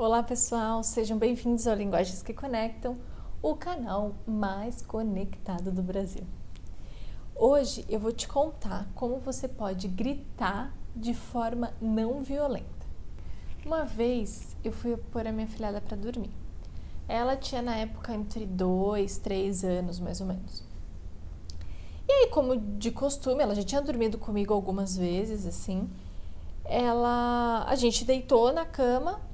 Olá pessoal, sejam bem-vindos ao Linguagens que Conectam, o canal mais conectado do Brasil. Hoje eu vou te contar como você pode gritar de forma não violenta. Uma vez eu fui pôr a minha filhada para dormir. Ela tinha na época entre 2, 3 anos mais ou menos. E aí, como de costume, ela já tinha dormido comigo algumas vezes, assim. A gente deitou na cama.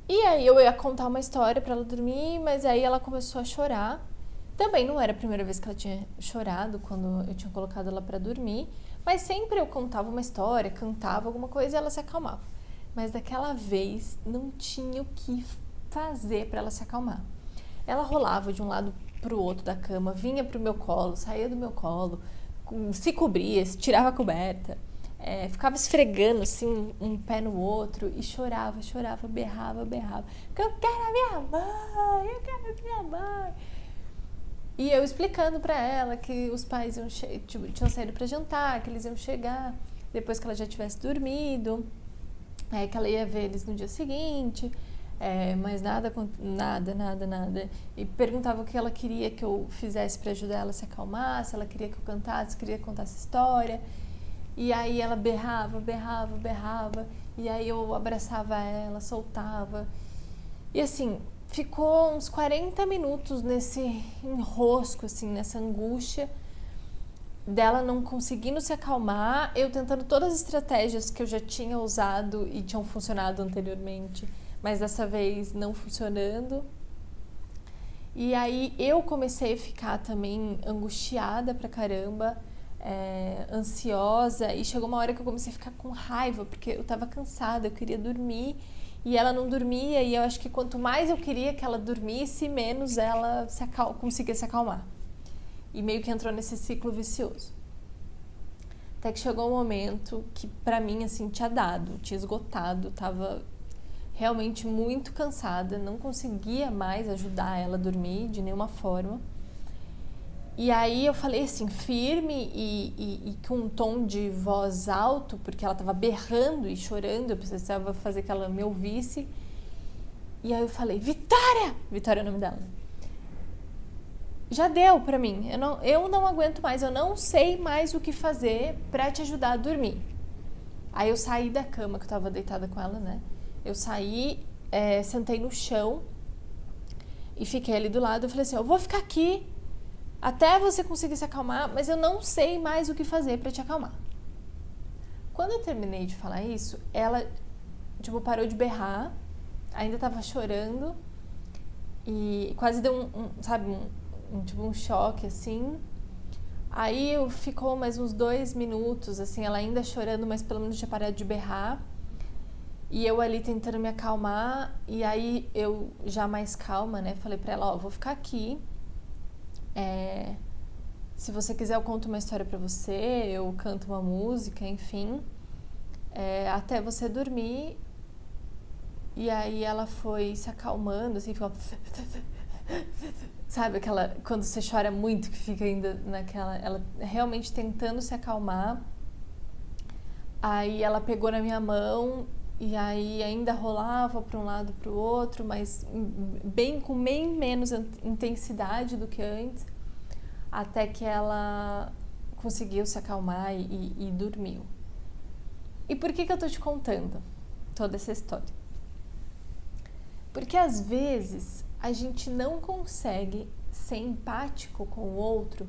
E aí eu ia contar uma história pra ela dormir, mas aí ela começou a chorar. Também não era a primeira vez que ela tinha chorado quando eu tinha colocado ela pra dormir, mas sempre eu contava uma história, cantava alguma coisa e ela se acalmava. Mas daquela vez não tinha o que fazer pra ela se acalmar. Ela rolava de um lado pro outro da cama, vinha pro meu colo, saía do meu colo, se cobria, tirava a coberta. Ficava esfregando assim um pé no outro e chorava, berrava. Porque eu quero a minha mãe, eu quero a minha mãe. E eu explicando pra ela que os pais tinham saído pra jantar, que eles iam chegar depois que ela já tivesse dormido, que ela ia ver eles no dia seguinte, mas nada. E perguntava o que ela queria que eu fizesse pra ajudar ela a se acalmar, se ela queria que eu cantasse, queria contar essa história. E aí ela berrava, e aí eu abraçava ela, soltava. E assim, ficou uns 40 minutos nesse enrosco, assim, nessa angústia dela não conseguindo se acalmar, eu tentando todas as estratégias que eu já tinha usado e tinham funcionado anteriormente, mas dessa vez não funcionando. E aí eu comecei a ficar também angustiada pra caramba, ansiosa, e chegou uma hora que eu comecei a ficar com raiva, porque eu tava cansada, eu queria dormir, e ela não dormia, e eu acho que quanto mais eu queria que ela dormisse, menos ela conseguia se acalmar. E meio que entrou nesse ciclo vicioso. Até que chegou um momento que pra mim, assim, tinha esgotado, tava realmente muito cansada, não conseguia mais ajudar ela a dormir de nenhuma forma. E aí eu falei assim, firme e com um tom de voz alto, porque ela estava berrando e chorando, eu precisava fazer que ela me ouvisse. E aí eu falei, Vitória! Vitória é o nome dela. Já deu pra mim, eu não aguento mais, eu não sei mais o que fazer pra te ajudar a dormir. Aí eu saí da cama, que eu tava deitada com ela, né? Eu saí, sentei no chão e fiquei ali do lado. Eu falei assim, eu vou ficar aqui até você conseguir se acalmar, mas eu não sei mais o que fazer pra te acalmar. Quando eu terminei de falar isso, ela, parou de berrar, ainda tava chorando e quase deu um choque, assim. Aí ficou mais uns 2 minutos, assim, ela ainda chorando, mas pelo menos tinha parado de berrar. E eu ali tentando me acalmar, e aí eu já mais calma, né, falei pra ela, vou ficar aqui. Se você quiser eu conto uma história pra você, eu canto uma música, enfim, até você dormir. E aí ela foi se acalmando, assim, ficou... Sabe quando você chora muito, que fica ainda naquela... Ela realmente tentando se acalmar. Aí ela pegou na minha mão e aí ainda rolava para um lado para o outro, mas com bem menos intensidade do que antes, até que ela conseguiu se acalmar e dormiu. E por que eu tô te contando toda essa história? Porque às vezes a gente não consegue ser empático com o outro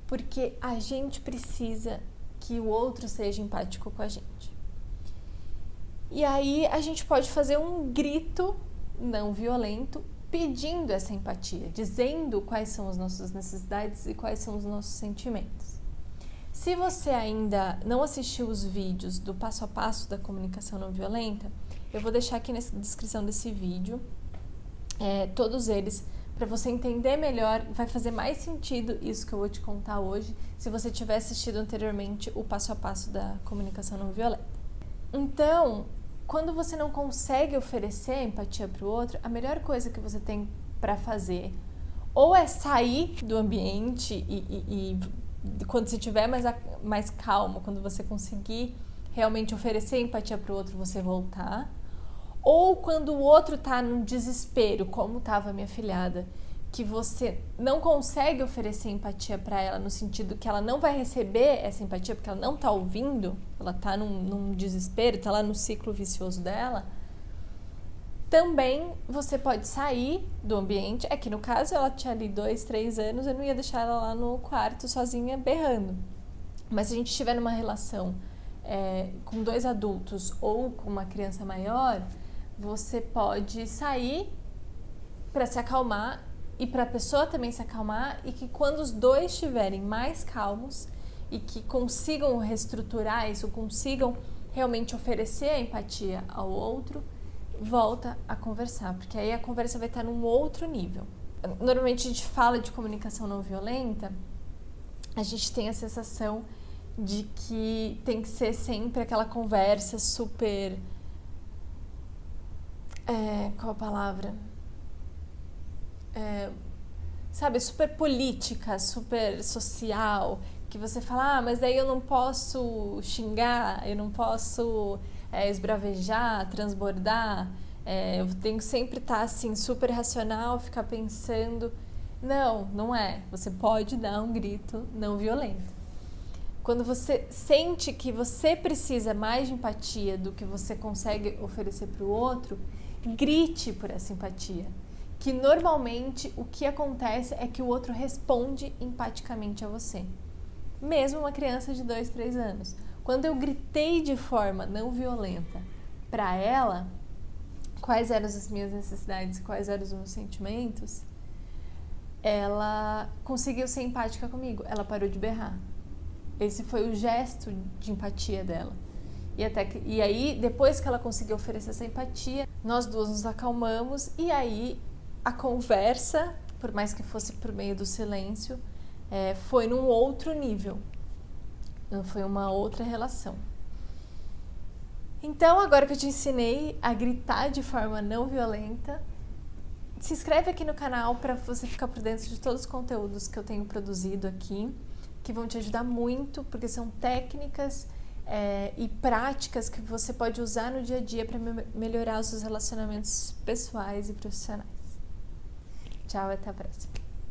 porque a gente precisa que o outro seja empático com a gente. E aí a gente pode fazer um grito não violento pedindo essa empatia, dizendo quais são as nossas necessidades e quais são os nossos sentimentos. Se você ainda não assistiu os vídeos do passo a passo da comunicação não violenta, eu vou deixar aqui na descrição desse vídeo, todos eles, para você entender melhor. Vai fazer mais sentido isso que eu vou te contar hoje se você tiver assistido anteriormente o passo a passo da comunicação não violenta. Então, quando você não consegue oferecer empatia para o outro, a melhor coisa que você tem para fazer ou é sair do ambiente e quando você estiver mais calmo, quando você conseguir realmente oferecer empatia para o outro, você voltar, Ou quando o outro tá num desespero, como estava a minha filhada, que você não consegue oferecer empatia para ela, no sentido que ela não vai receber essa empatia porque ela não tá ouvindo, ela tá num desespero, tá lá no ciclo vicioso dela, também você pode sair do ambiente. É que no caso ela tinha ali 2, 3 anos, eu não ia deixar ela lá no quarto sozinha berrando. Mas se a gente estiver numa relação com 2 adultos ou com uma criança maior, você pode sair para se acalmar e para a pessoa também se acalmar, e que quando os dois estiverem mais calmos e que consigam reestruturar isso, consigam realmente oferecer a empatia ao outro, volta a conversar, porque aí a conversa vai estar num outro nível. Normalmente a gente fala de comunicação não violenta, a gente tem a sensação de que tem que ser sempre aquela conversa super... qual a palavra? Sabe, super política, super social, que você fala, mas daí eu não posso xingar, eu não posso esbravejar, transbordar, eu tenho que sempre estar assim, super racional, ficar pensando. Não, não é. Você pode dar um grito não violento. Quando você sente que você precisa mais de empatia do que você consegue oferecer para o outro, grite por essa empatia. Que normalmente o que acontece é que o outro responde empaticamente a você. Mesmo uma criança de 2, 3 anos. Quando eu gritei de forma não violenta para ela quais eram as minhas necessidades, quais eram os meus sentimentos, ela conseguiu ser empática comigo. Ela parou de berrar. Esse foi o gesto de empatia dela. E aí, depois que ela conseguiu oferecer essa empatia, nós duas nos acalmamos, e aí a conversa, por mais que fosse por meio do silêncio, foi num outro nível. Foi uma outra relação. Então, agora que eu te ensinei a gritar de forma não violenta, se inscreve aqui no canal para você ficar por dentro de todos os conteúdos que eu tenho produzido aqui, que vão te ajudar muito, porque são técnicas e práticas que você pode usar no dia a dia para melhorar os seus relacionamentos pessoais e profissionais. Tchau, até a próxima.